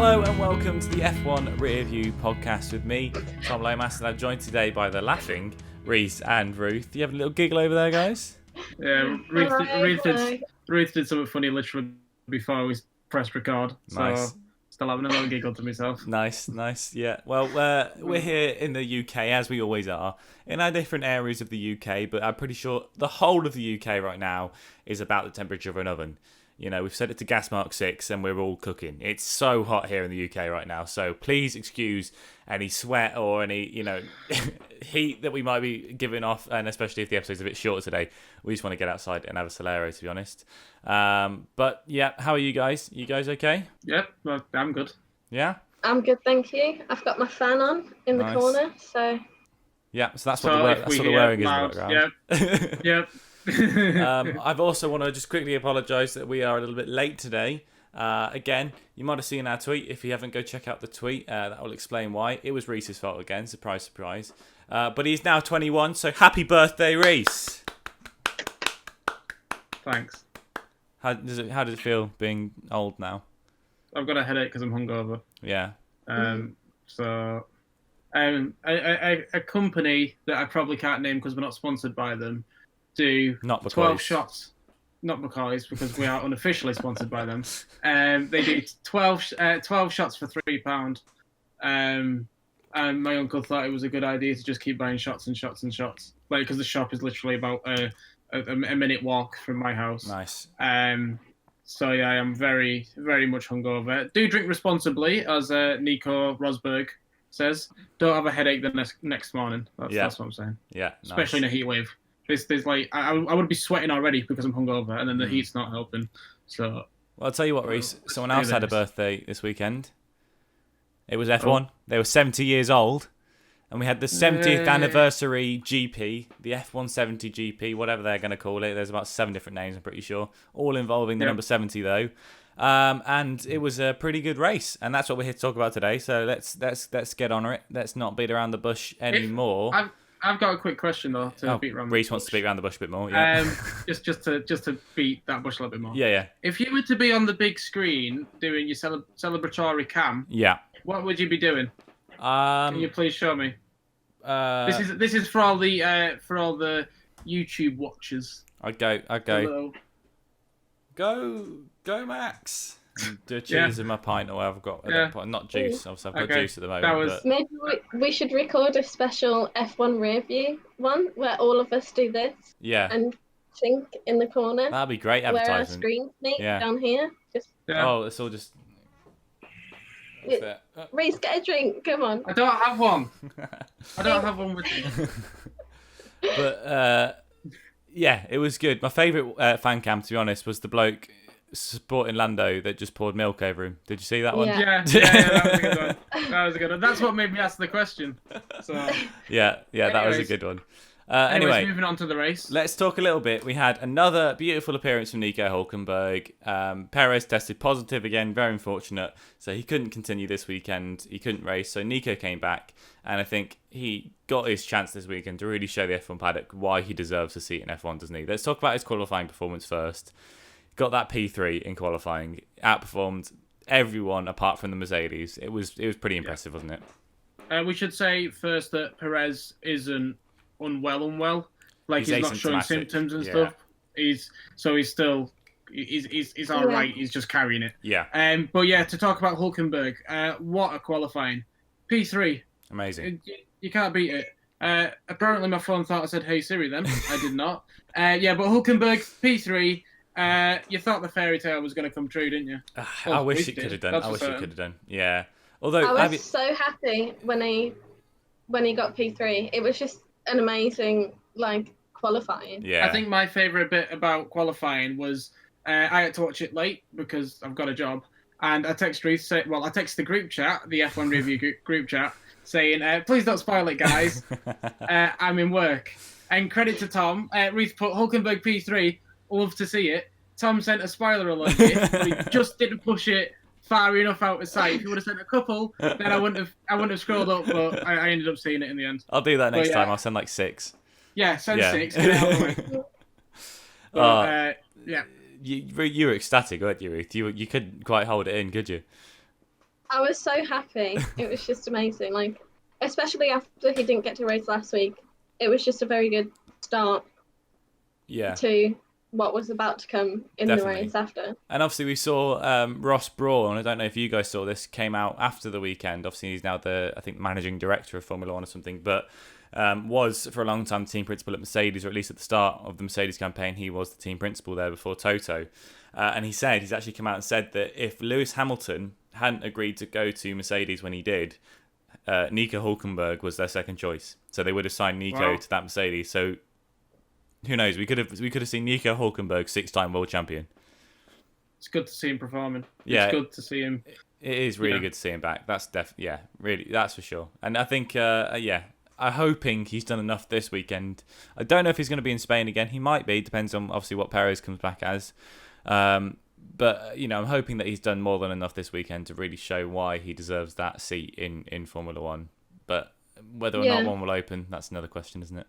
Hello and welcome to the F1 Rearview podcast with me, Tom Lomas, and I'm joined today by the laughing Reese and Ruth. You have a little giggle over there, guys? Yeah, Ruth did something funny literally before we pressed record. Nice. So still having a little giggle to myself. Nice, yeah. Well, we're here in the UK, as we always are, in our different areas of the UK, but I'm pretty sure the whole of the UK right now is about the temperature of an oven. You know, we've set it to gas mark 6 and we're all cooking. It's so hot here in the UK right now, so please excuse any sweat or any, heat that we might be giving off, and especially if the episode's a bit shorter today. We just want to get outside and have a Solero, to be honest. But yeah, how are you guys? You guys okay? Yep, well, I'm good. Yeah? I'm good, thank you. I've got my fan on in the corner, so... Yeah, so that's what the wearing is in the background. Yep. I've also want to just quickly apologise that we are a little bit late today. Again, you might have seen our tweet. If you haven't, go check out the tweet. That will explain why. It was Reese's fault again. Surprise, surprise. But he's now 21, so happy birthday, Reese. Thanks. How does it feel being old now? I've got a headache because I'm hungover. Yeah. So, a company that I probably can't name because we're not sponsored by them do 12 shots. Not because we are unofficially sponsored by them. They do 12 shots for £3. And my uncle thought it was a good idea to just keep buying shots and shots and shots. Like, because the shop is literally about a minute walk from my house. Nice. So yeah, I am very, very much hungover. Do drink responsibly, as Nico Rosberg says. Don't have a headache the next morning. That's what I'm saying. Yeah. Especially in a heat wave. There's like I would be sweating already because I'm hungover, and then the heat's not helping. So. Well, I'll tell you what, Reese. Someone else had a birthday this weekend. It was F1. Oh. They were 70 years old, and we had the 70th anniversary GP, the F170 GP, whatever they're going to call it. There's about 7 different names, I'm pretty sure, all involving the number 70 though. And it was a pretty good race, and that's what we're here to talk about today. So let's get on it. Let's not beat around the bush anymore. I've got a quick question though to beat around. Reese wants to beat around the bush a bit more. Yeah. just to beat that bush a little bit more. Yeah. If you were to be on the big screen doing your celebratory cam, what would you be doing? Can you please show me? This is for all the YouTube watchers. I go. Hello. Go, Max. Do a cheers in my pint, or I've got not juice. Obviously, I've got juice at the moment. Maybe we should record a special F1 Rearview one where all of us do this. Yeah. And think in the corner. That'd be great advertising. Where our screens meet down here. Oh, it's all just. Reese, get a drink. Come on. I don't have one. I don't have one with me. But yeah, it was good. My favourite fan cam, to be honest, was the bloke supporting Lando that just poured milk over him. Did you see that one? Yeah, that was a good one. That's what made me ask the question. So yeah, that was a good one. Anyway, moving on to the race. Let's talk a little bit. We had another beautiful appearance from Nico Hulkenberg. Perez tested positive again, very unfortunate. So he couldn't continue this weekend. He couldn't race. So Nico came back, and I think he got his chance this weekend to really show the F1 paddock why he deserves a seat in F1, doesn't he? Let's talk about his qualifying performance first. Got that P3 in qualifying, outperformed everyone apart from the Mercedes. It was pretty impressive, wasn't it? We should say first that Perez isn't unwell. Like he's not showing symptoms and stuff. He's still all right. He's just carrying it. Yeah. But yeah, to talk about Hulkenberg, what a qualifying P3. Amazing. You can't beat it. Apparently my phone thought I said "Hey Siri" then. I did not. But Hulkenberg P3. You thought the fairy tale was going to come true, didn't you? I wish it could have done. Yeah. Although I was so happy when he got P3. It was just an amazing qualifying. Yeah. I think my favourite bit about qualifying was I had to watch it late because I've got a job, and I text Reese. I text the group chat, the F1 Review group chat, saying, "Please don't spoil it, guys. I'm in work." And credit to Tom, Reese put Hulkenberg P3. Love to see it. Tom sent a spoiler alert, but he just didn't push it far enough out of sight. If he would have sent a couple, then I wouldn't have scrolled up, but I ended up seeing it in the end. I'll do that next time. I'll send 6. Yeah, send 6. Get it out of the way. But, You were ecstatic, weren't you, Ruth? You couldn't quite hold it in, could you? I was so happy. It was just amazing. Like, especially after he didn't get to race last week, it was just a very good start Yeah. to what was about to come in Definitely. the race after. And obviously we saw Ross Brawn, I don't know if you guys saw this, came out after the weekend. Obviously he's now I think, managing director of Formula One or something, but was for a long time team principal at Mercedes, or at least at the start of the Mercedes campaign, he was the team principal there before Toto. And he's actually come out and said that if Lewis Hamilton hadn't agreed to go to Mercedes when he did, Nico Hulkenberg was their second choice. So they would have signed Nico to that Mercedes. So who knows? We could have seen Nico Hulkenberg, 6-time world champion. It's good to see him performing. Yeah, it's good to see him. It is really good to see him back. That's really, that's for sure. And I think, I'm hoping he's done enough this weekend. I don't know if he's going to be in Spain again. He might be. Depends on obviously what Perez comes back as. But I'm hoping that he's done more than enough this weekend to really show why he deserves that seat in Formula One. But whether or not one will open, that's another question, isn't it?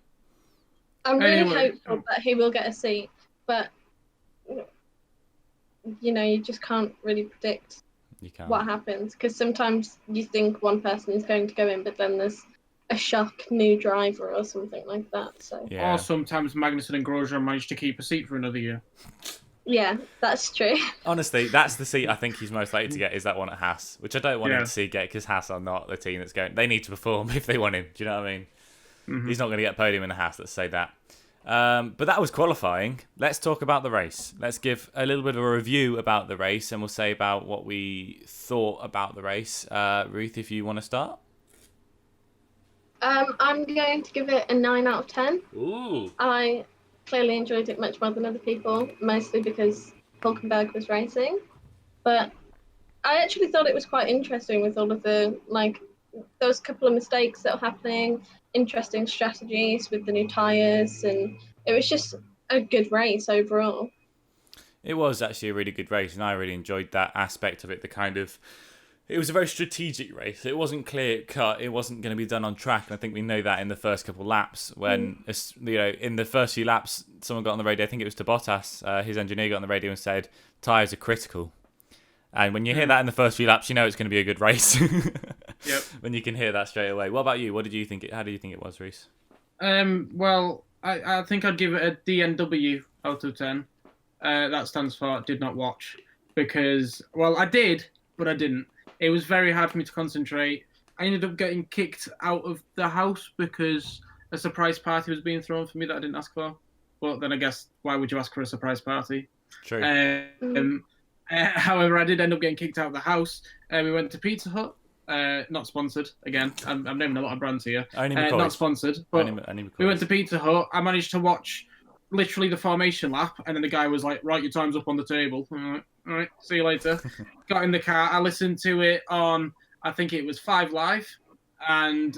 I'm really hopeful that he will get a seat, but you just can't really predict what happens, because sometimes you think one person is going to go in, but then there's a shock new driver or something like that. So or sometimes Magnussen and Grosjean manage to keep a seat for another year. Yeah, that's true. Honestly, that's the seat I think he's most likely to get, is that one at Haas, which I don't want him to see get, because Haas are not the team that's going. They need to perform if they want him. Do you know what I mean? Mm-hmm. He's not going to get a podium in a Haas, let's say that. But that was qualifying. Let's talk about the race. Let's give a little bit of a review about the race, and we'll say about what we thought about the race. Ruth, if you want to start. I'm going to give it a 9 out of 10. Ooh. I clearly enjoyed it much more than other people, mostly because Hulkenberg was racing. But I actually thought it was quite interesting with all of the, those couple of mistakes that were happening, interesting strategies with the new tyres, and it was just a good race overall. It was actually a really good race, and I really enjoyed that aspect of it. It was a very strategic race. It wasn't clear cut. It wasn't going to be done on track, and I think we know that in the first couple of laps. When in the first few laps, someone got on the radio. I think it was to Bottas. His engineer got on the radio and said tyres are critical. And when you hear that in the first few laps, you know it's going to be a good race. Yep. When you can hear that straight away. What about you? What did you think? How do you think it was, Reese? Well, I think I'd give it a DNW out of 10. That stands for did not watch, because I did, but I didn't. It was very hard for me to concentrate. I ended up getting kicked out of the house because a surprise party was being thrown for me that I didn't ask for. But then I guess, why would you ask for a surprise party? True. However, I did end up getting kicked out of the house. We went to Pizza Hut. Not sponsored. Again, I'm naming a lot of brands here. Not sponsored. But we went to Pizza Hut. I managed to watch literally the formation lap, and then the guy was like, "Right, your time's up on the table." All right, see you later. Got in the car. I listened to it on, I think it was 5 Live, and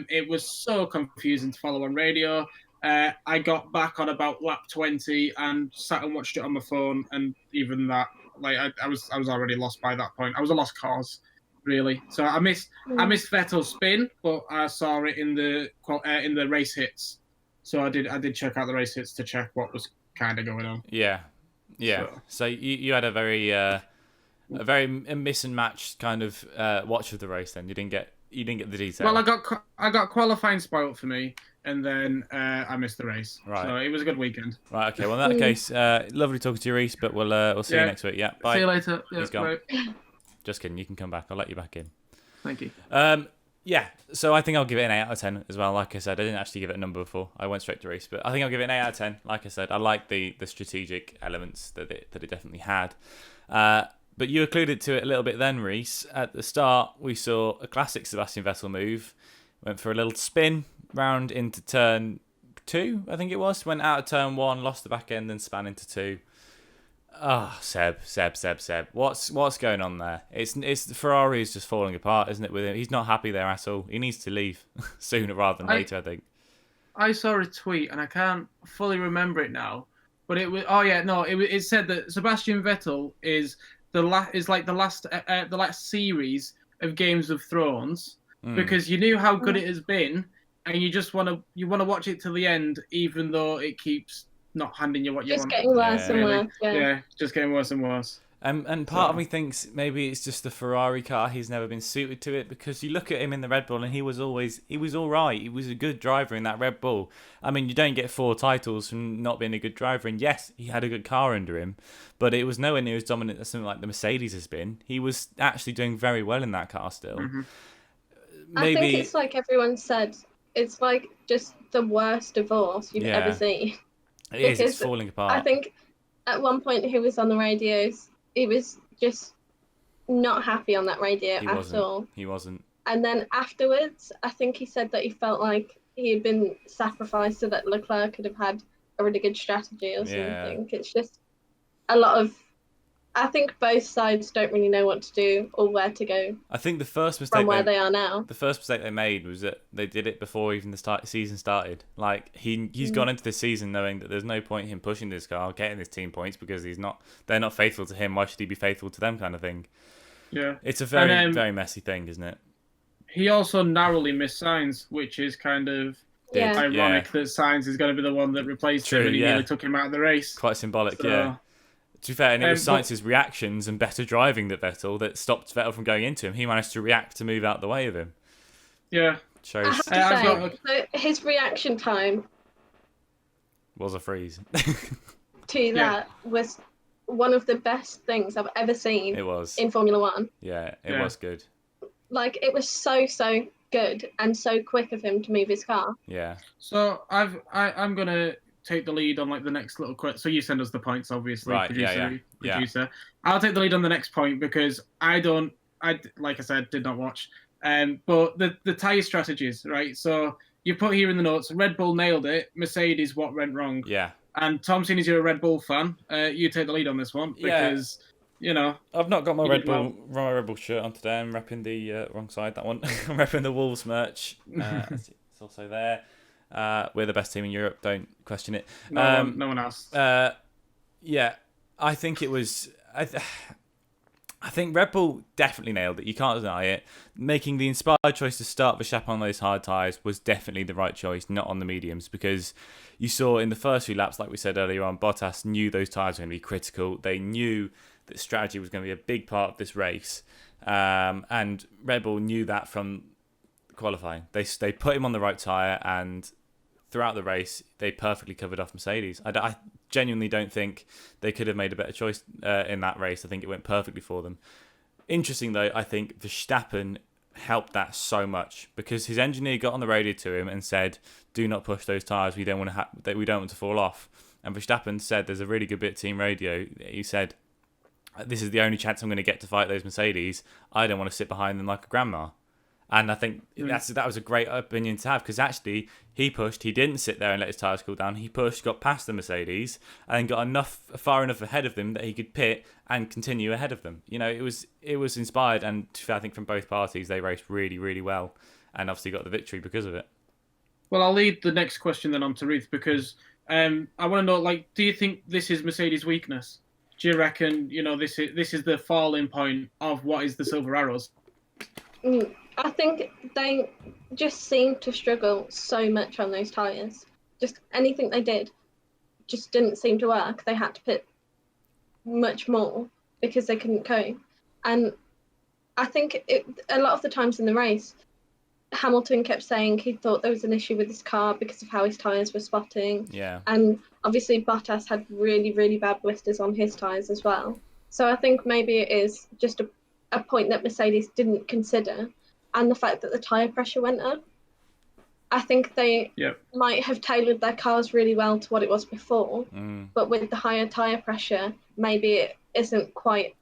it was so confusing to follow on radio. I got back on about lap 20 and sat and watched it on my phone, and even that, I was already lost by that point. I was a lost cause, really. So I missed Vettel's spin, but I saw it in the race hits. So I did check out the race hits to check what was kind of going on. Yeah. So you had a very miss and match kind of watch of the race. Then you didn't get the detail. Well, I got qualifying spoiled for me, and then I missed the race. Right. So it was a good weekend. Right. Okay. Well, in that case, lovely talking to you, Reese. But we'll see you next week. Yeah. Bye. See you later. Yeah, he's gone. Bye. Just kidding. You can come back. I'll let you back in. Thank you. Yeah, so I think I'll give it an 8 out of 10 as well. Like I said, I didn't actually give it a number before. I went straight to Reese, but I think I'll give it an 8 out of 10. Like I said, I like the strategic elements that it definitely had. But you alluded to it a little bit then, Reese. At the start, we saw a classic Sebastian Vettel move. Went for a little spin round into turn 2, I think it was. Went out of turn 1, lost the back end, then span into 2. Oh, Seb. What's going on there? It's Ferrari is just falling apart, isn't it? With him, he's not happy there at all. He needs to leave sooner rather than later, I think. I saw a tweet and I can't fully remember it now, but it was. Oh yeah, no, it said that Sebastian Vettel is the last series of Games of Thrones because you knew how good it has been, and you just want to watch it till the end, even though it keeps not handing you what you want. Just getting worse and worse. Yeah, just getting worse and worse. And part of me thinks maybe it's just the Ferrari car. He's never been suited to it, because you look at him in the Red Bull and he was all right. He was a good driver in that Red Bull. I mean, you don't get 4 titles from not being a good driver. And yes, he had a good car under him, but it was nowhere near as dominant as something like the Mercedes has been. He was actually doing very well in that car still. Mm-hmm. I think it's like everyone said, it's like just the worst divorce you've ever seen. It is. It's falling apart. I think at one point he was on the radios. He was just not happy on that radio at all. He wasn't. And then afterwards, I think he said that he felt like he had been sacrificed so that Leclerc could have had a really good strategy or something. It's just a lot of... I think both sides don't really know what to do or where to go. I think the first mistake from where they are now. The first mistake they made was that they did it before even the season started. Like he's gone into this season knowing that there's no point in him pushing this car, getting his team points, because they're not faithful to him. Why should he be faithful to them, kind of thing? Yeah, it's a very very messy thing, isn't it? He also narrowly missed Sainz, which is kind of ironic that Sainz is going to be the one that replaced him, and he nearly took him out of the race. Quite symbolic, yeah. To be fair, and it was Sainz's reactions and better driving that stopped Vettel from going into him. He managed to react to move out the way of him. Yeah. Shows. I have to say, his reaction time was a freeze. to that was one of the best things I've ever seen. It was. In Formula One. Yeah, it was good. Like, it was so good and so quick of him to move his car. Yeah. So I'm going to take the lead on like the next little question. So you send us the points, obviously, right? Producer. Yeah. I'll take the lead on the next point because I like I said, did not watch. But the tyre strategies, right? So you put here in the notes, Red Bull nailed it. Mercedes, what went wrong? Yeah. And Tom, seeing as you're a Red Bull fan, you take the lead on this one because I've not got my Red Bull shirt on today. I'm repping the wrong side. That one. I'm repping the Wolves merch. It's also there. We're the best team in Europe. Don't question it. No one else. Yeah, I think it was. I think Red Bull definitely nailed it. You can't deny it. Making the inspired choice to start Verstappen on those hard tyres was definitely the right choice, not on the mediums, because you saw in the first few laps, like we said earlier on, Bottas knew those tyres were going to be critical. They knew that strategy was going to be a big part of this race, and Red Bull knew that from qualifying. They put him on the right tyre, and throughout the race, they perfectly covered off Mercedes. I genuinely don't think they could have made a better choice in that race. I think it went perfectly for them. Interesting, though, I think Verstappen helped that so much because his engineer got on the radio to him and said, "Do not push those tyres. We don't want to fall off." And Verstappen said, "There's a really good bit of team radio." He said, "This is the only chance I'm going to get to fight those Mercedes. I don't want to sit behind them like a grandma." And I think that was a great opinion to have because actually he pushed. He didn't sit there and let his tyres cool down. He pushed, got past the Mercedes, and got far enough ahead of them that he could pit and continue ahead of them. You know, it was inspired, and I think from both parties they raced really, really well, and obviously got the victory because of it. Well, I'll lead the next question then on to Ruth because I want to know, like, do you think this is Mercedes' weakness? Do you reckon this is the falling point of what is the Silver Arrows? I think they just seemed to struggle so much on those tyres. Just anything they did just didn't seem to work. They had to pit much more because they couldn't cope. And I think a lot of the times in the race, Hamilton kept saying he thought there was an issue with his car because of how his tyres were spotting. Yeah. And obviously Bottas had really, really bad blisters on his tyres as well. So I think maybe it is just a point that Mercedes didn't consider. And the fact that the tyre pressure went up. I think they might have tailored their cars really well to what it was before. But with the higher tyre pressure, maybe it isn't quite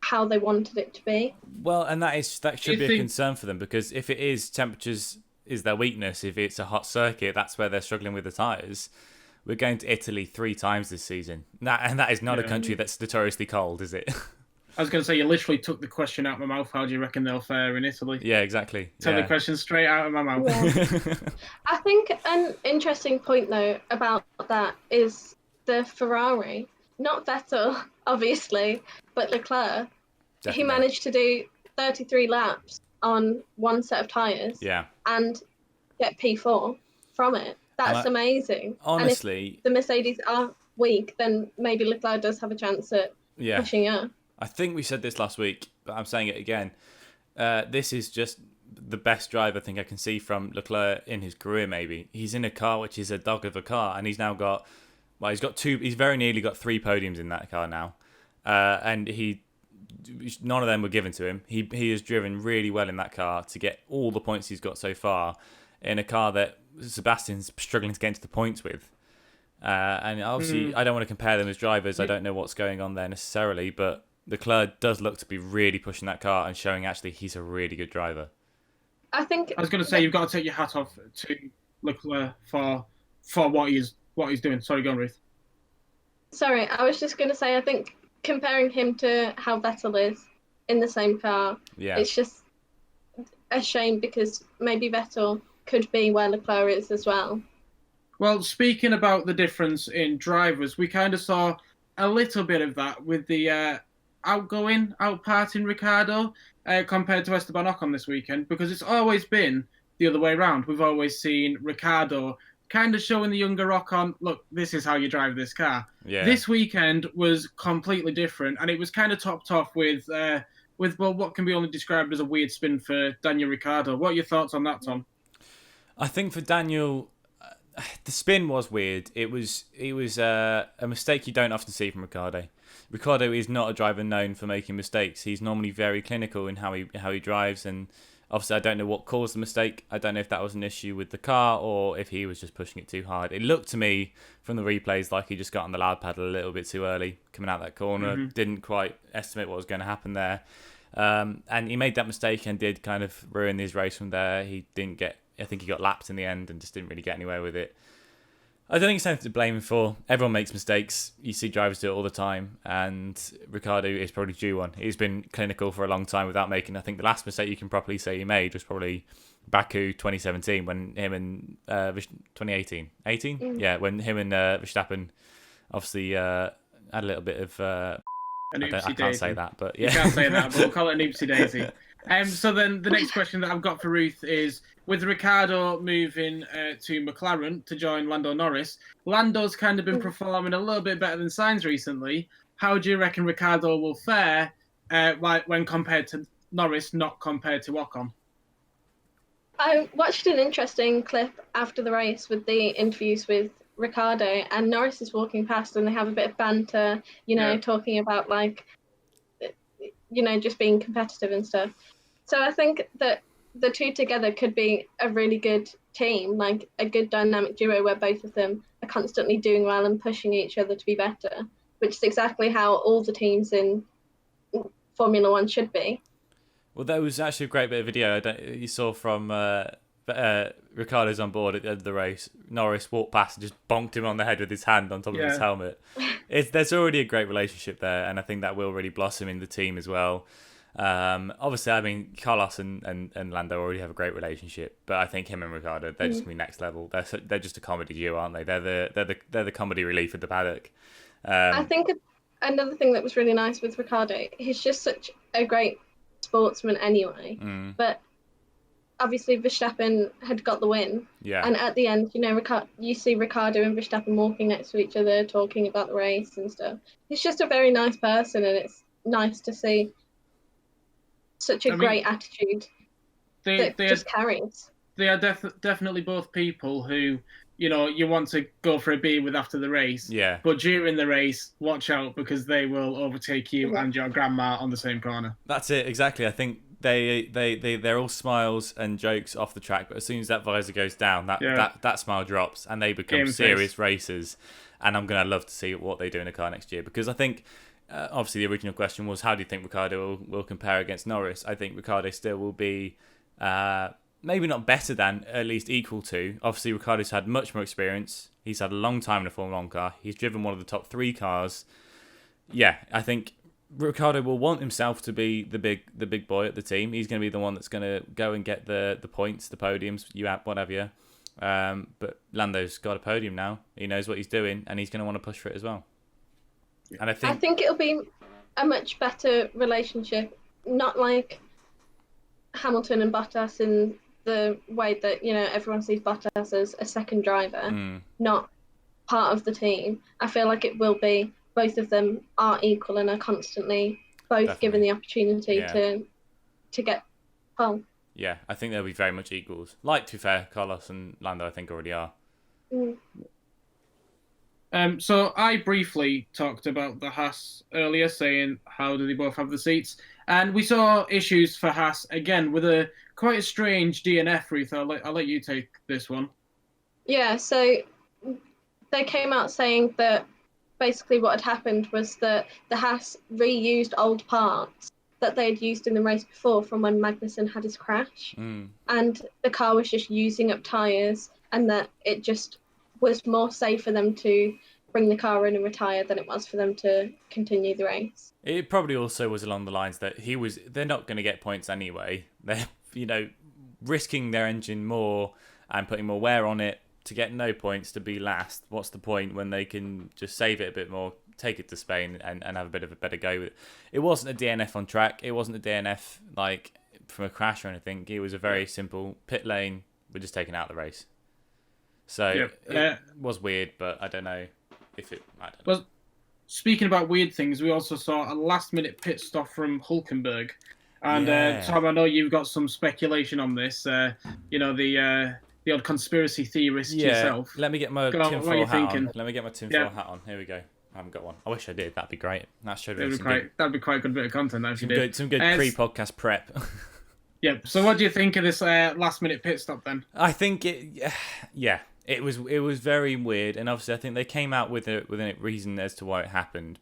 how they wanted it to be. Well, and that should be a concern for them because if it is temperatures is their weakness, if it's a hot circuit, that's where they're struggling with the tyres. We're going to Italy 3 times this season. That is not a country that's notoriously cold, is it? I was going to say, you literally took the question out of my mouth. How do you reckon they'll fare in Italy? Yeah, exactly. Took the question straight out of my mouth. Yeah. I think an interesting point, though, about that is the Ferrari. Not Vettel, obviously, but Leclerc. Definitely. He managed to do 33 laps on one set of tyres and get P4 from it. That's amazing. Honestly. And if the Mercedes are weak, then maybe Leclerc does have a chance at pushing up. I think we said this last week, but I'm saying it again. This is just the best drive I think I can see from Leclerc in his career. Maybe he's in a car which is a dog of a car, and he's now got. Well, he's got two. He's very nearly got 3 podiums in that car now, and none of them were given to him. He has driven really well in that car to get all the points he's got so far in a car that Sebastian's struggling to get into the points with. And obviously, I don't want to compare them as drivers. I don't know what's going on there necessarily, but Leclerc does look to be really pushing that car and showing actually he's a really good driver. I was going to say you've got to take your hat off to Leclerc for what he's doing. Sorry, go on, Ruth. Sorry, I was just going to say I think comparing him to how Vettel is in the same car, it's just a shame because maybe Vettel could be where Leclerc is as well. Well, speaking about the difference in drivers, we kind of saw a little bit of that with the out-partying Ricciardo compared to Esteban Ocon this weekend, because it's always been the other way around. We've always seen Ricciardo kind of showing the younger Ocon, look, this is how you drive this car. Yeah. This weekend was completely different, and it was kind of topped off with what can be only described as a weird spin for Daniel Ricciardo. What are your thoughts on that, Tom? I think for Daniel, the spin was weird. It was a mistake you don't often see from Ricciardo. Ricciardo is not a driver known for making mistakes. He's normally very clinical in how he drives, and obviously I don't know what caused the mistake. I don't know if that was an issue with the car or if he was just pushing it too hard. It looked to me from the replays like he just got on the loud pedal a little bit too early coming out that corner. Didn't quite estimate what was going to happen there. And he made that mistake and did kind of ruin his race from there. I think he got lapped in the end and just didn't really get anywhere with it. I don't think it's anything to blame him for. Everyone makes mistakes. You see drivers do it all the time, and Ricciardo is probably due one. He's been clinical for a long time without making. I think the last mistake you can properly say he made was probably Baku 2017 when him and 2018, when him and Verstappen obviously had a little bit of. I can't say that, but yeah, you can't say that, but we'll call it an oopsie daisy. So then the next question that I've got for Ruth is, with Ricciardo moving to McLaren to join Lando Norris, Lando's kind of been performing a little bit better than Sainz recently. How do you reckon Ricciardo will fare when compared to Norris, not compared to Ocon? I watched an interesting clip after the race with the interviews with Ricciardo, and Norris is walking past and they have a bit of banter, talking about just being competitive and stuff. So I think that the two together could be a really good team, like a good dynamic duo where both of them are constantly doing well and pushing each other to be better, which is exactly how all the teams in Formula One should be. Well, that was actually a great bit of video you saw from Ricciardo's on board at the end of the race. Norris walked past and just bonked him on the head with his hand on top of his helmet. There's already a great relationship there, and I think that will really blossom in the team as well. Obviously, I mean, Carlos and Lando already have a great relationship, but I think him and Ricciardo, they're just going to be next level. They're just a comedy duo, aren't they? They're the comedy relief of the paddock. I think another thing that was really nice with Ricciardo, he's just such a great sportsman anyway. But obviously Verstappen had got the win. Yeah. And at the end, you see Ricciardo and Verstappen walking next to each other, talking about the race and stuff. He's just a very nice person, and it's nice to see such a great attitude that just carries. They are definitely both people who, you want to go for a beer with after the race. Yeah. But during the race, watch out because they will overtake you and your grandma on the same corner. That's it, exactly. I think they're all smiles and jokes off the track, but as soon as that visor goes down, that smile drops and they become serious racers. And I'm going to love to see what they do in a car next year, because I think obviously the original question was, how do you think Ricciardo will compare against Norris? I think Ricciardo still will be maybe not better than, at least equal to. Obviously Ricciardo's had much more experience. He's had a long time in a Formula 1 car. He's driven one of the top 3 cars. Yeah, I think Ricciardo will want himself to be the big boy at the team. He's going to be the one that's going to go and get the points, the podiums, whatever. But Lando's got a podium now. He knows what he's doing, and he's going to want to push for it as well. And I think it'll be a much better relationship, not like Hamilton and Bottas in the way that everyone sees Bottas as a second driver, not part of the team. I feel like it will be both of them are equal and are constantly both given the opportunity to get pole. Yeah, I think they'll be very much equals. Like, to be fair, Carlos and Lando, I think, already are. So I briefly talked about the Haas earlier, saying how do they both have the seats, and we saw issues for Haas again with a quite a strange DNF. Ruth, I'll let you take this one. Yeah, so they came out saying that basically what had happened was that the Haas reused old parts that they had used in the race before from when Magnussen had his crash, and the car was just using up tyres, and that it just was more safe for them to bring the car in and retire than it was for them to continue the race. It probably also was along the lines that they're not going to get points anyway. They're, risking their engine more and putting more wear on it to get no points to be last. What's the point when they can just save it a bit more, take it to Spain and have a bit of a better go with it? It wasn't a DNF on track. It wasn't a DNF from a crash or anything. It was a very simple pit lane. We're just taking out the race. So it was weird, but I don't know if it... I don't know. Well, speaking about weird things, we also saw a last-minute pit stop from Hulkenberg. And Tom, I know you've got some speculation on this. The old conspiracy theorist yourself. Let me get my tinfoil hat on. Let me get my tinfoil hat on. Here we go. I haven't got one. I wish I did. That'd be great. That'd be quite a good bit of content if you did. Some good pre-podcast prep. Yeah. So what do you think of this last-minute pit stop then? I think it was very weird, and obviously I think they came out with a reason as to why it happened.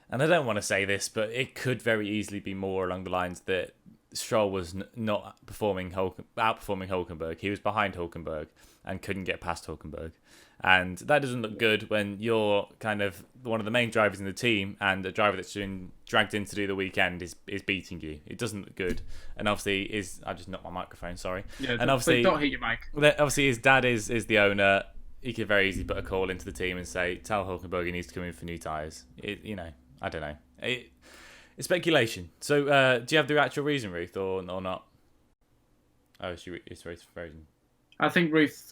And I don't want to say this, but it could very easily be more along the lines that Stroll was not outperforming Hulkenberg. He was behind Hulkenberg and couldn't get past Hulkenberg. And that doesn't look good when you're kind of one of the main drivers in the team and a driver that's been dragged in to do the weekend is beating you. It doesn't look good. And obviously I just knocked my microphone, sorry. Yeah, and obviously don't hit your mic. Obviously his dad is the owner. He could very easily put a call into the team and say, tell Hulkenberg he needs to come in for new tyres. I don't know. It's speculation. So, do you have the actual reason, Ruth, or not? Oh, it's frozen. I think Ruth's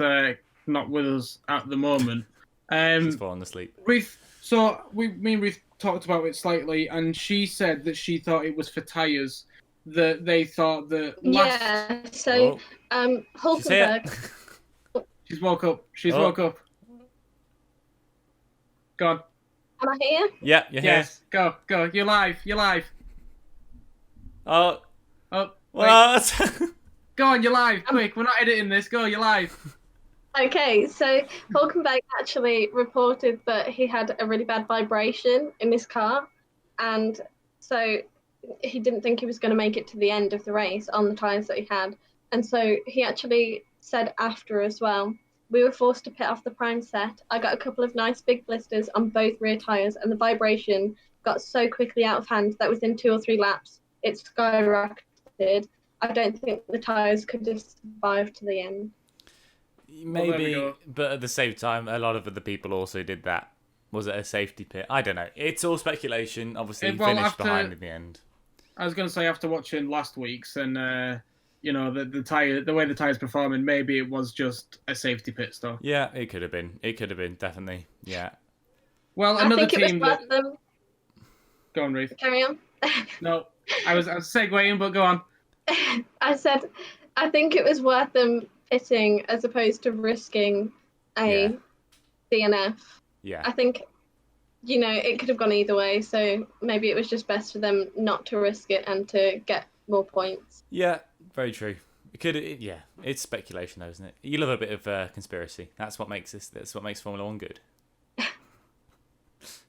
not with us at the moment. She's fallen asleep. Ruth, so me and Ruth talked about it slightly, and she said that she thought it was for tyres. That they thought that last... Yeah, so Hulkenberg... She's woke up. Woke up. Go on. Am I here? Yeah, you're here. Yes, go. You're live. Oh. What? Go on, you're live. Quick, we're not editing this. Go, you're live. Okay, so Hulkenberg actually reported that he had a really bad vibration in his car, and so he didn't think he was going to make it to the end of the race on the tyres that he had. And so he actually said after as well, we were forced to pit off the prime set. I got a couple of nice big blisters on both rear tyres, and the vibration got so quickly out of hand that within 2 or 3 laps, it skyrocketed. I don't think the tyres could have survived to the end. Maybe, but at the same time, a lot of other people also did that. Was it a safety pit? I don't know. It's all speculation. Obviously, he finished behind in the end. I was going to say, after watching last week's and... the way the tyres performing, maybe it was just a safety pit stop. Yeah, it could have been. Definitely. Yeah. Well, another team that... Them. Go on, Ruth. Carry on. No, I was segueing, but go on. I said, I think it was worth them pitting as opposed to risking a DNF. Yeah. I think, it could have gone either way, so maybe it was just best for them not to risk it and to get more points. Yeah. Very true. It's speculation, though, isn't it? You love a bit of conspiracy. That's what makes Formula One good.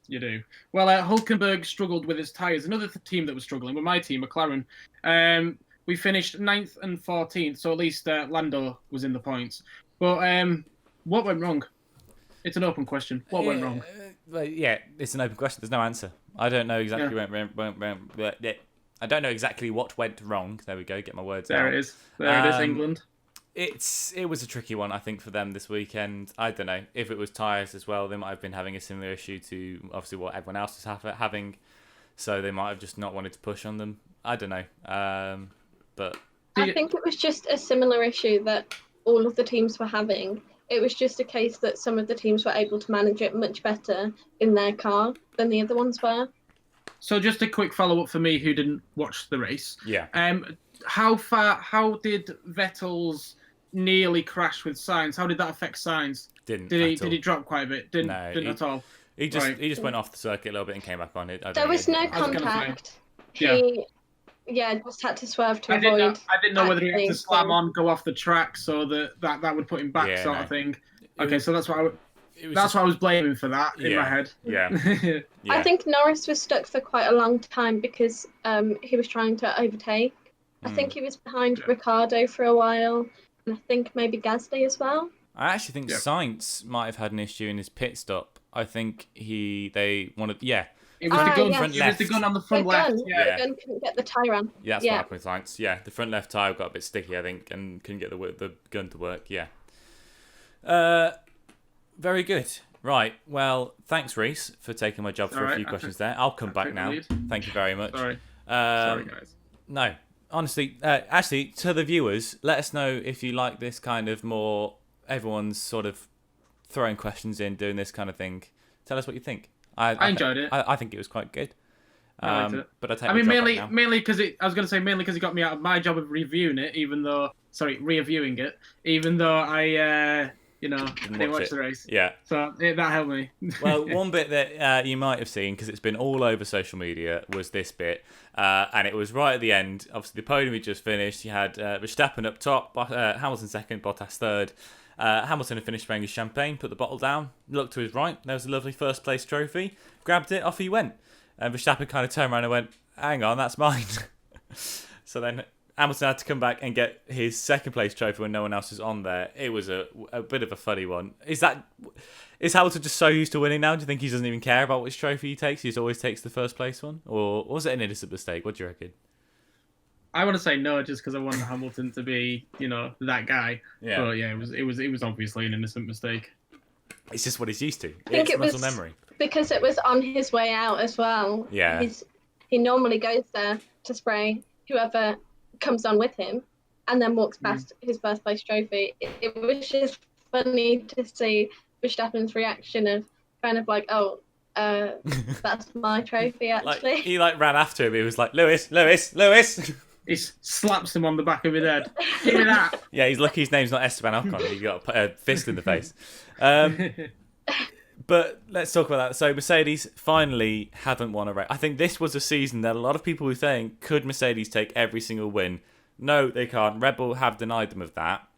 You do. Well, Hulkenberg struggled with his tyres. Another team that was struggling with my team, McLaren. We finished 9th and 14th, so at least Lando was in the points. But what went wrong? It's an open question. What went wrong? It's an open question. There's no answer. I don't know exactly I don't know exactly what went wrong. There we go. Get my words out. There it is, England. It was a tricky one, I think, for them this weekend. I don't know. If it was tyres as well, they might have been having a similar issue to, obviously, what everyone else was having. So they might have just not wanted to push on them. I don't know. But I think it was just a similar issue that all of the teams were having, It was just a case that some of the teams were able to manage it much better in their car than the other ones were. So just a quick follow-up for me who didn't watch the race. Yeah. How did Vettel's nearly crash with Sainz? How did that affect Sainz? Did he drop quite a bit? Didn't at all. He just went off the circuit a little bit and came back on it. There was no contact. He just had to swerve to avoid. I didn't know whether he had to slam on, go off the track, so that would put him back, of thing. Okay, so that's what I was blaming for that in my head. Yeah. I think Norris was stuck for quite a long time because he was trying to overtake. I think he was behind Ricciardo for a while, and I think maybe Gasly as well. I actually think Sainz might have had an issue in his pit stop. I think they wanted. It was the gun. Front It left. was the gun on the front left. The gun couldn't get the tyre on. Yeah, that's what happened with Sainz. Yeah, the front left tyre got a bit sticky, I think, and couldn't get the gun to work. Yeah. Very good. Right. Well, thanks, Reese, for taking my job for a few questions there. I'll come back now. Thank you very much. Sorry, guys. No, honestly, actually, to the viewers, let us know if you like this kind of more. Everyone's sort of throwing questions in, doing this kind of thing. Tell us what you think. I enjoyed it. I think it was quite good. I liked it. But mainly because it got me out of my job of reviewing it, reviewing it, even though I didn't watch the race. Yeah. So that helped me. Well, one bit that you might have seen, because it's been all over social media, was this bit. And it was right at the end. Obviously, the podium had just finished. You had Verstappen up top, Hamilton second, Bottas third. Hamilton had finished spraying his champagne, put the bottle down, looked to his right. There was a lovely first place trophy. Grabbed it, off he went. And Verstappen kind of turned around and went, "Hang on, that's mine." So then Hamilton had to come back and get his second place trophy when no one else was on there. It was a bit of a funny one. Is Hamilton just so used to winning now? Do you think he doesn't even care about which trophy he takes? He just always takes the first place one? Or was it an innocent mistake? What do you reckon? I want to say no, just because I want Hamilton to be, that guy. Yeah. But yeah, it was obviously an innocent mistake. It's just what he's used to. I think it's muscle was memory. Because it was on his way out as well. Yeah. He normally goes there to spray whoever comes on with him, and then walks past his first place trophy. It was just funny to see Verstappen's reaction of kind of like, "Oh, that's my trophy." Actually, he ran after him. He was like, Lewis. He slaps him on the back of his head. Give me that. Yeah, he's lucky his name's not Esteban Ocon. He got a fist in the face. But let's talk about that. So Mercedes finally haven't won a race. I think this was a season that a lot of people were saying, could Mercedes take every single win? No, they can't. Red Bull have denied them of that.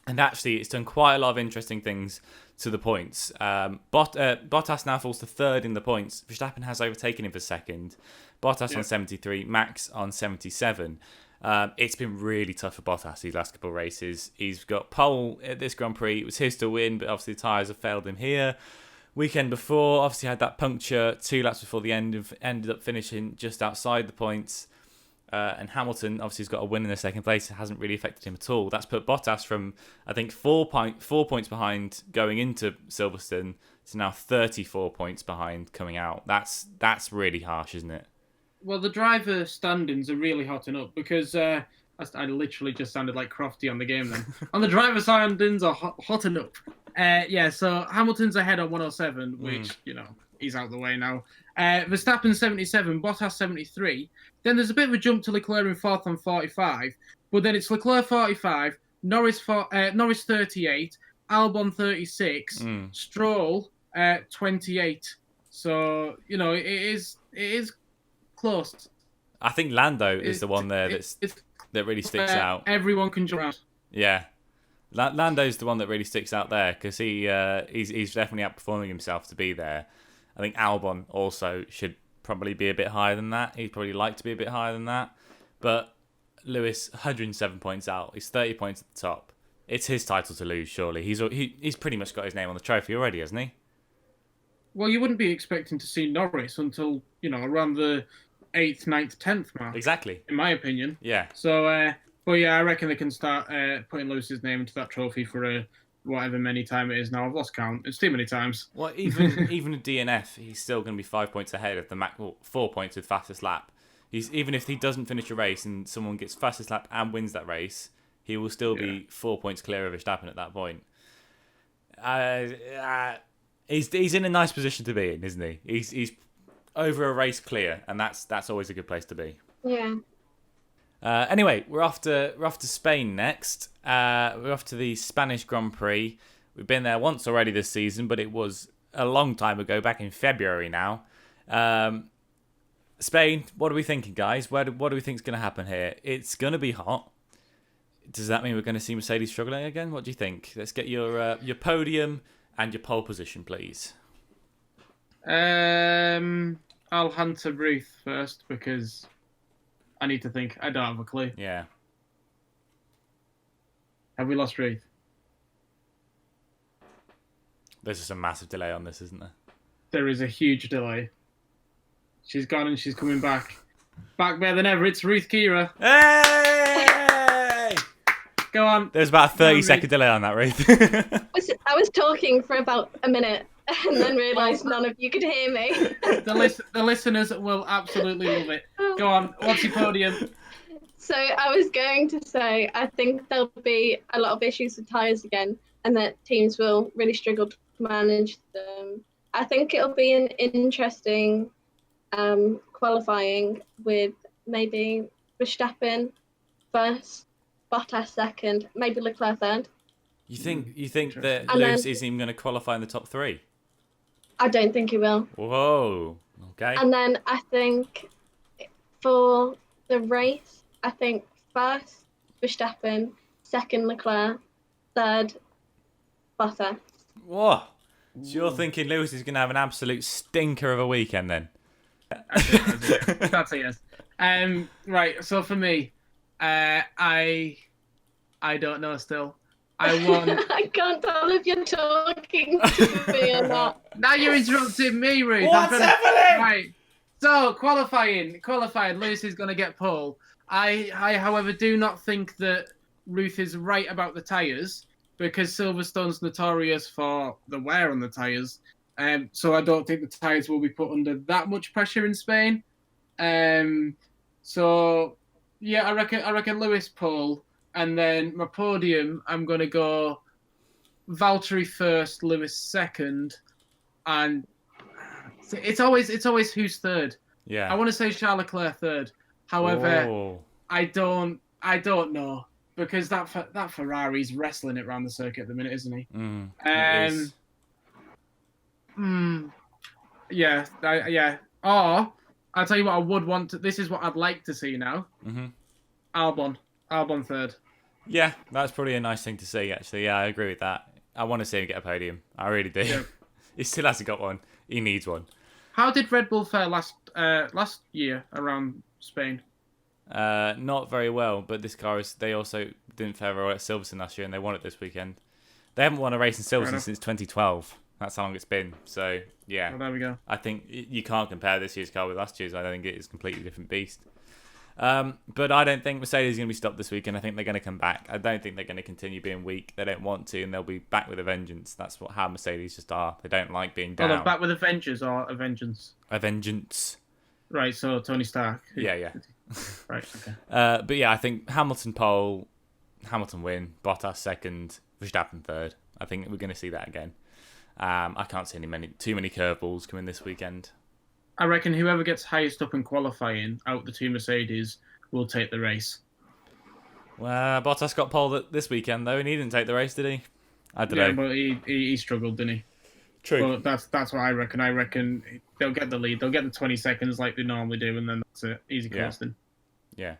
And actually, it's done quite a lot of interesting things to the points. Bottas now falls to third in the points. Verstappen has overtaken him for second. Bottas on 73, Max on 77. It's been really tough for Bottas these last couple of races. He's got pole at this Grand Prix. It was his to win, but obviously the tyres have failed him here. Weekend before, obviously had that puncture 2 laps before the end, ended up finishing just outside the points. And Hamilton obviously has got a win in the second place. It hasn't really affected him at all. That's put Bottas from, I think, 4 points behind going into Silverstone to now 34 points behind coming out. That's really harsh, isn't it? Well, the driver standings are really hotting up because I literally just sounded like Crofty on the game then. On the driver standings are hotting up. So Hamilton's ahead on 107, which, he's out the way now. Verstappen 77, Bottas 73. Then there's a bit of a jump to Leclerc in fourth on 45, but then it's Leclerc 45, Norris 38, Albon 36, Stroll 28. So, it is close. I think Lando is the one there that really sticks out. Everyone can jump around. Yeah. Lando's the one that really sticks out there because he's definitely outperforming himself to be there. I think Albon also should probably be a bit higher than that. He'd probably like to be a bit higher than that. But Lewis, 107 points out. He's 30 points at the top. It's his title to lose, surely. He's pretty much got his name on the trophy already, hasn't he? Well, you wouldn't be expecting to see Norris until, around the 8th, 9th, 10th mark. Exactly. In my opinion. Yeah. So, but yeah, I reckon they can start putting Lewis's name into that trophy for whatever many time it is now. I've lost count. It's too many times. Well, even a DNF, he's still going to be 5 points ahead of the 4 points with fastest lap. Even if he doesn't finish a race and someone gets fastest lap and wins that race, he will still be 4 points clear of Verstappen at that point. he's in a nice position to be in, isn't he? He's over a race clear, and that's always a good place to be. Yeah. Anyway, we're off to Spain next. We're off to the Spanish Grand Prix. We've been there once already this season, but it was a long time ago, back in February now. Spain, what are we thinking, guys? What do we think is going to happen here? It's going to be hot. Does that mean we're going to see Mercedes struggling again? What do you think? Let's get your podium and your pole position, please. I'll hand to Ruth first because I need to think. I don't have a clue. Yeah. Have we lost Ruth? There's just a massive delay on this, isn't there? There is a huge delay. She's gone and she's coming back. Back better than ever. It's Ruth Kira. Hey! Go on. There's about a 30-second delay on that, Ruth. I was talking for about a minute and then realised none of you could hear me. The listeners will absolutely love it. Go on. What's your podium? So I was going to say, I think there'll be a lot of issues with tyres again, and that teams will really struggle to manage them. I think it'll be an interesting qualifying with maybe Verstappen first, Bottas second, maybe Leclerc third. You think that And Lewis then- isn't even going to qualify in the top 3? I don't think he will. Whoa. Okay. And then I think for the race, I think first Verstappen, second Leclerc, third Bottas. Whoa. So you're thinking Lewis is going to have an absolute stinker of a weekend then? That's a yes. Right. So for me, I don't know still. I won. I can't tell if you're talking to me or not. Now you're interrupting me, Ruth. What's happening? Right. So qualifying. Lewis is going to get pole. I, however, do not think that Ruth is right about the tyres because Silverstone's notorious for the wear on the tyres. So I don't think the tyres will be put under that much pressure in Spain. So yeah, I reckon Lewis pole, and then my podium, I'm gonna go Valtteri first, Lewis second, and it's always who's third. Yeah. I want to say Charles Leclerc third. However, Whoa. I don't know because that Ferrari's wrestling it around the circuit at the minute, isn't he? It is. Yeah. Or I'll tell you what I would want to. This is what I'd like to see now. Albon third. Yeah, that's probably a nice thing to see, actually. Yeah, I agree with that. I want to see him get a podium. I really do. Yeah. He still hasn't got one. He needs one. How did Red Bull fare last year around Spain? Not very well, but this car they also didn't fare very well at Silverstone last year, and they won it this weekend. They haven't won a race in Silverstone since 2012. That's how long it's been. So, yeah. Well, there we go. I think you can't compare this year's car with last year's. I think it is a completely different beast. But I don't think Mercedes is going to be stopped this weekend. I think they're going to come back. I don't think they're going to continue being weak. They don't want to, and they'll be back with a vengeance. That's how Mercedes just are. They don't like being down. Oh, they're back with Avengers or a Vengeance? A vengeance. Right, so Tony Stark. Yeah. Right, okay. But yeah, I think Hamilton pole, Hamilton win, Bottas second, Verstappen third. I think we're going to see that again. I can't see too many curveballs coming this weekend. I reckon whoever gets highest up in qualifying out the two Mercedes will take the race. Well, Bottas got pole this weekend though, and he didn't take the race, did he? I don't know. Yeah, but he struggled, didn't he? True. But that's what I reckon. I reckon they'll get the lead. They'll get the 20 seconds like they normally do, and then that's it. Easy coasting. Yeah.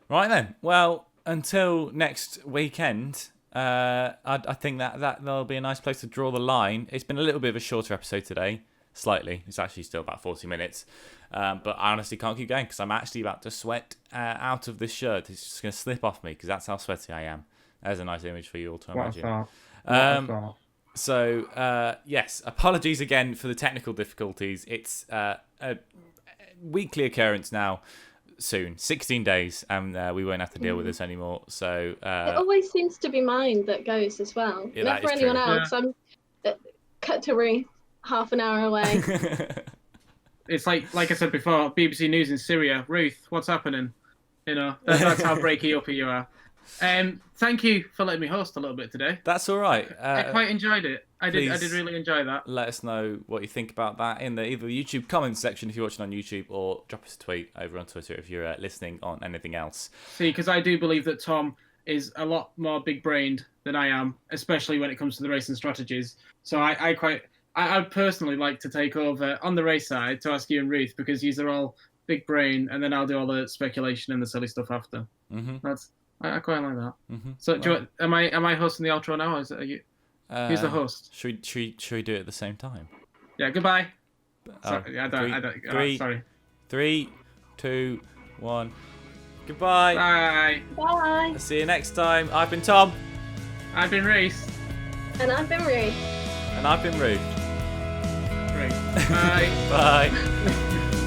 Right then. Well, until next weekend, I think that there'll be a nice place to draw the line. It's been a little bit of a shorter episode today. Slightly. It's actually still about 40 minutes. But I honestly can't keep going because I'm actually about to sweat out of this shirt. It's just going to slip off me because that's how sweaty I am. There's a nice image for you all to imagine. What a thought. So, yes, apologies again for the technical difficulties. It's a weekly occurrence now, soon. 16 days, and we won't have to deal with this anymore. So it always seems to be mine that goes as well. Yeah, that Never is anyone true. else. I'm cut to Ruth, half an hour away. It's like I said before, BBC News in Syria. Ruth, what's happening? You know, that's how breaky up you are. Thank you for letting me host a little bit today. That's all right. I quite enjoyed it. I did please really enjoy that. Let us know what you think about that in the either YouTube comments section if you're watching on YouTube, or drop us a tweet over on Twitter if you're listening on anything else. See, because I do believe that Tom is a lot more big-brained than I am, especially when it comes to the racing strategies. So I'd personally like to take over on the race side to ask you and Ruth, because these are all big brain, and then I'll do all the speculation and the silly stuff after. Mm-hmm. I quite like that. Mm-hmm. So am I hosting the outro now? Or are you? Who's the host? Should we do it at the same time? Yeah. Goodbye. Sorry, I don't. Sorry. 3, 2, 1. Goodbye. Bye. Bye. I'll see you next time. I've been Tom. I've been Reese. And I've been Ruth. And I've been Ruth. Great. Bye. Bye.